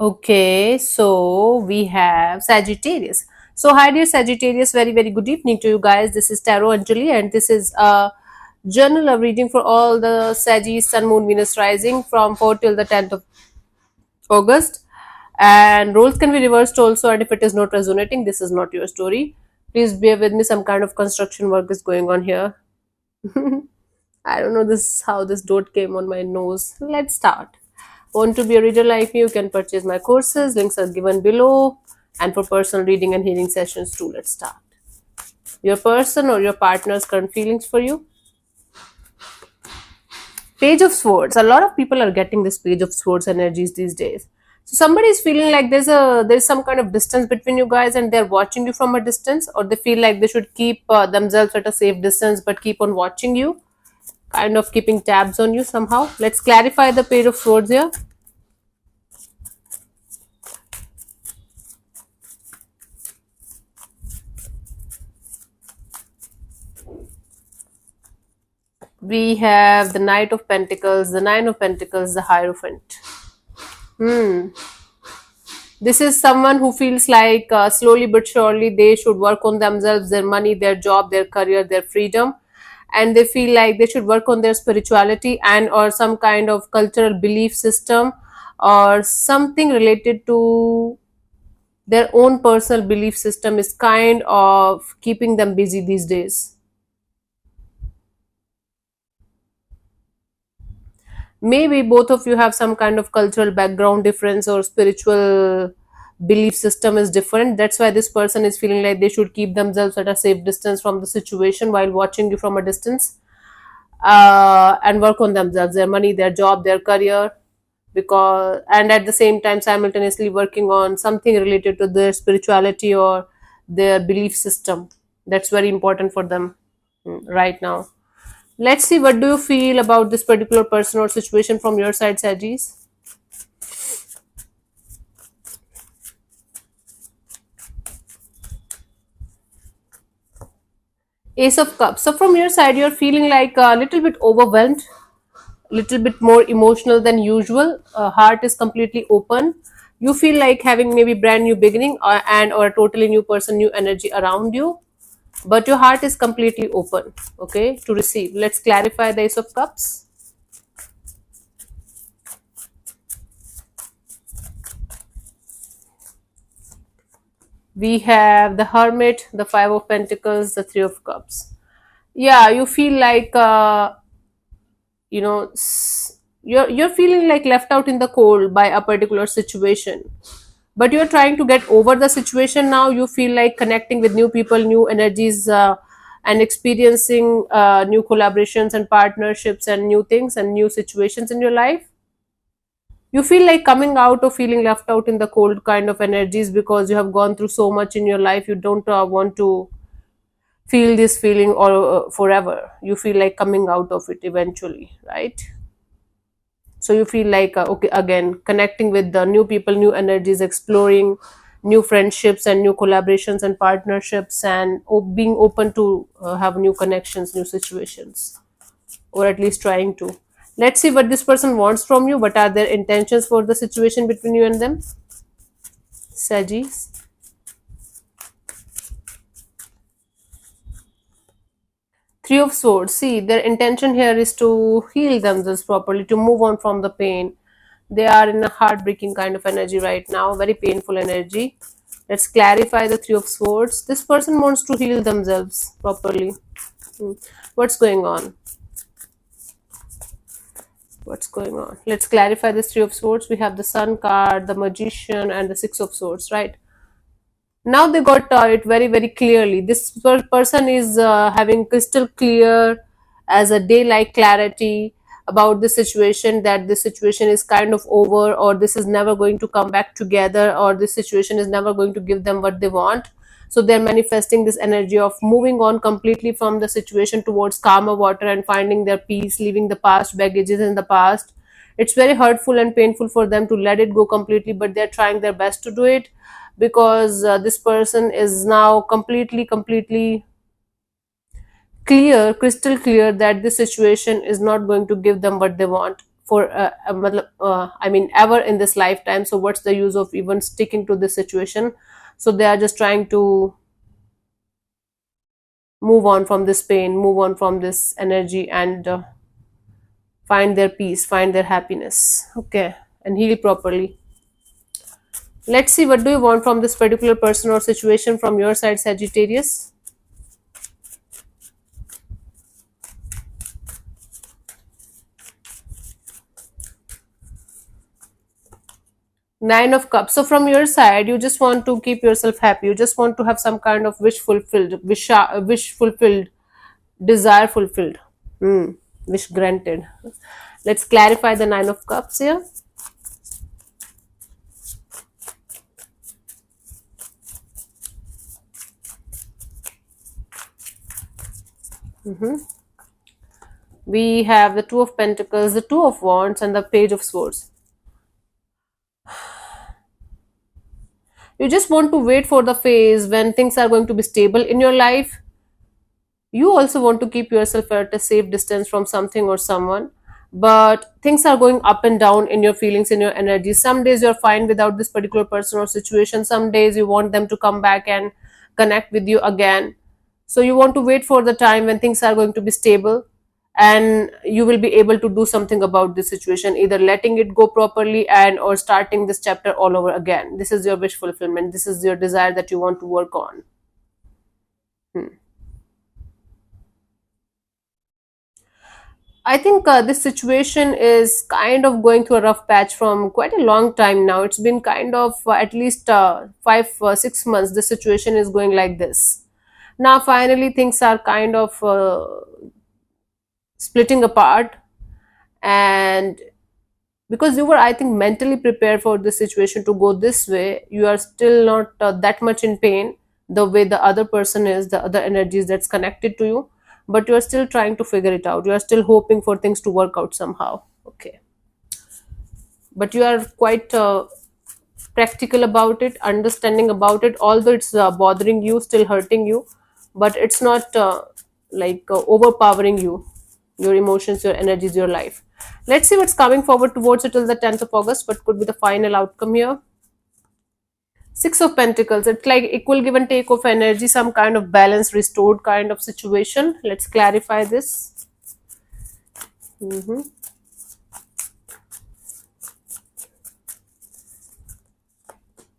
Okay, so we have Sagittarius. So, hi dear Sagittarius, very very good evening to you guys. This is Tarot Anjali, and this is a journal of reading for all the Sagittarius Sun, Moon, Venus rising from 4 till the 10th of August. And roles can be reversed also, and if it is not resonating, this is not your story. Please bear with me. Some kind of construction work is going on here. I don't know this how this dot came on my nose. Let's start. Want to be a reader like me? You can purchase my courses. Links are given below. And for personal reading and healing sessions too. Let's start. Your person or your partner's current feelings for you. Page of Swords. A lot of people are getting this Page of Swords energies these days. So somebody is feeling like there's some kind of distance between you guys, and they're watching you from a distance, or they feel like they should keep themselves at a safe distance but keep on watching you, kind of keeping tabs on you somehow. Let's clarify the Page of Swords here. We have the Knight of Pentacles, the Nine of Pentacles, the Hierophant. Hmm. This is someone who feels like slowly but surely they should work on themselves, their money, their job, their career, their freedom, and they feel like they should work on their spirituality and or some kind of cultural belief system or something related to their own personal belief system is kind of keeping them busy these days. Maybe both of you have some kind of cultural background difference or spiritual belief system is different. That's why this person is feeling like they should keep themselves at a safe distance from the situation while watching you from a distance, and work on themselves, their money, their job, their career, because and at the same time simultaneously working on something related to their spirituality or their belief system. That's very important for them right now. Let's see, what do you feel about this particular person or situation from your side, Sajis? Ace of Cups. So from your side, you're feeling like a little bit overwhelmed, little bit more emotional than usual. Heart is completely open. You feel like having maybe brand new beginning or a totally new person, new energy around you, but your heart is completely open, okay, to receive. Let's clarify the Ace of Cups. We have the Hermit, the Five of Pentacles, the Three of Cups. Yeah, you feel like you know you're feeling like left out in the cold by a particular situation, but you're trying to get over the situation now. You feel like connecting with new people, new energies, and experiencing new collaborations and partnerships and new things and new situations in your life. You feel like coming out of feeling left out in the cold kind of energies because you have gone through so much in your life. You don't want to feel this feeling or forever. You feel like coming out of it eventually, right? So you feel like okay, again connecting with the new people, new energies, exploring new friendships and new collaborations and partnerships, and being open to have new connections, new situations, or at least trying to. Let's see what this person wants from you. What are their intentions for the situation between you and them, Sagis? Three of Swords. See, their intention here is to heal themselves properly, to move on from the pain. They are in a heartbreaking kind of energy right now, very painful energy. Let's clarify the Three of Swords. This person wants to heal themselves properly. Hmm. What's going on? What's going on? Let's clarify this Three of Swords. We have the Sun card, the Magician, and the Six of Swords, right? Now they got it very very clearly. This person is having crystal clear as a daylight clarity about the situation, that this situation is kind of over, or this is never going to come back together, or this situation is never going to give them what they want. So they're manifesting this energy of moving on completely from the situation towards calmer water and finding their peace, leaving the past baggages in the past. It's very hurtful and painful for them to let it go completely, but they're trying their best to do it because this person is now completely clear, crystal clear, that this situation is not going to give them what they want for I mean ever in this lifetime. So what's the use of even sticking to this situation? So they are just trying to move on from this pain, move on from this energy, and find their peace, find their happiness. Okay, and heal properly. Let's see, what do you want from this particular person or situation from your side, Sagittarius? Nine of Cups. So from your side, you just want to keep yourself happy. You just want to have some kind of wish fulfilled, desire fulfilled. Hmm. Wish granted. Let's clarify the Nine of Cups here. We have the Two of Pentacles, the Two of Wands, and the Page of Swords. You just want to wait for the phase when things are going to be stable in your life. You also want to keep yourself at a safe distance from something or someone, but things are going up and down in your feelings, in your energy. Some days you're fine without this particular person or situation, some days you want them to come back and connect with you again. So you want to wait for the time when things are going to be stable, and you will be able to do something about this situation, either letting it go properly and or starting this chapter all over again. This is your wish fulfillment, this is your desire that you want to work on. Hmm. I think this situation is kind of going through a rough patch from quite a long time now. It's been kind of at least 5 6 months. The situation is going like this. Now, finally, things are kind of splitting apart, and because you were, I think, mentally prepared for the situation to go this way, you are still not that much in pain the way the other person is, the other energies that's connected to you, but you are still trying to figure it out. You are still hoping for things to work out somehow. Okay, but you are quite practical about it, understanding about it, although it's bothering you, still hurting you, but it's not overpowering you, your emotions, your energies, your life. Let's see what's coming forward towards it till the 10th of August. What could be the final outcome here? Six of Pentacles. It's like equal give and take of energy, some kind of balance restored kind of situation. Let's clarify this. Mhm.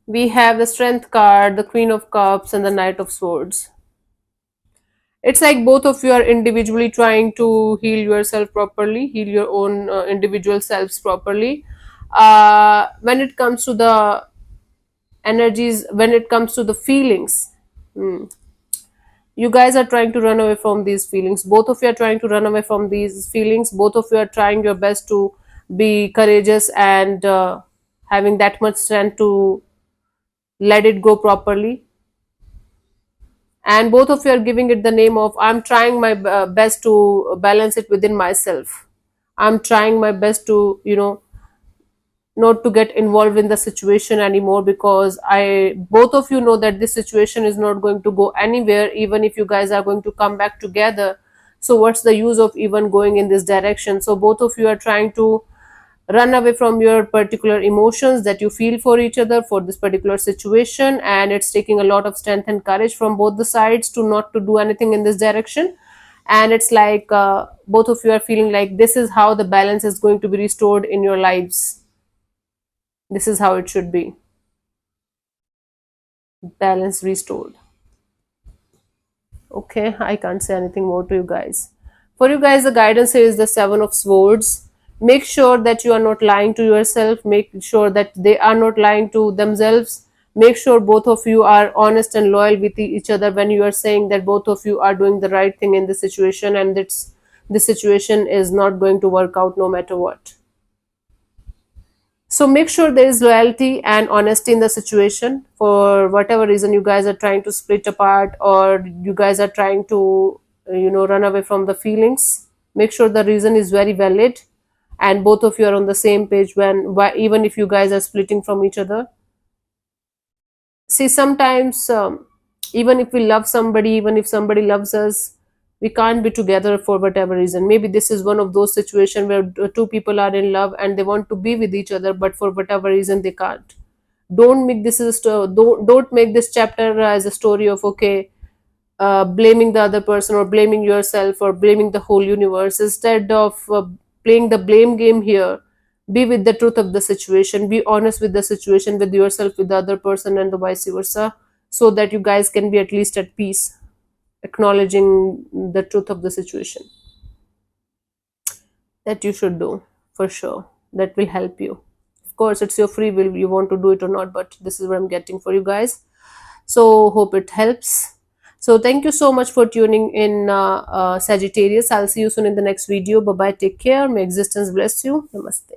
We have the Strength card, the Queen of Cups, and the Knight of Swords. It's like both of you are individually trying to heal yourself properly, heal your own individual selves properly. When it comes to the energies, when it comes to the feelings, you guys are trying to run away from these feelings. Both of you are trying to run away from these feelings. Both of you are trying your best to be courageous and having that much strength to let it go properly. And both of you are giving it the name of, I'm trying my best to balance it within myself. I'm trying my best to, not to get involved in the situation anymore, because I both of you know that this situation is not going to go anywhere, even if you guys are going to come back together. So what's the use of even going in this direction? So both of you are trying to run away from your particular emotions that you feel for each other, for this particular situation, and it's taking a lot of strength and courage from both the sides to not to do anything in this direction. And it's like both of you are feeling like this is how the balance is going to be restored in your lives. This is how it should be. Balance restored. Okay, I can't say anything more to you guys. For you guys, the guidance here is the Seven of Swords. Make sure that you are not lying to yourself. Make sure that they are not lying to themselves. Make sure both of you are honest and loyal with each other when you are saying that both of you are doing the right thing in this situation, and this situation is not going to work out no matter what. So make sure there is loyalty and honesty in the situation. For whatever reason you guys are trying to split apart, or you guys are trying to run away from the feelings, make sure the reason is very valid and both of you are on the same page even if you guys are splitting from each other. See, sometimes even if we love somebody, even if somebody loves us, we can't be together for whatever reason. Maybe this is one of those situations where two people are in love and they want to be with each other, but for whatever reason they can't. Don't make this as don't make this chapter as a story of, okay, blaming the other person or blaming yourself or blaming the whole universe. Instead of playing the blame game here, be with the truth of the situation, be honest with the situation, with yourself, with the other person, and the vice versa, so that you guys can be at least at peace, acknowledging the truth of the situation. That you should do, for sure. That will help you. Of course, it's your free will, you want to do it or not, but this is what I'm getting for you guys. So hope it helps. So thank you so much for tuning in, Sagittarius. I'll see you soon in the next video. Bye bye, take care, may existence bless you. Namaste.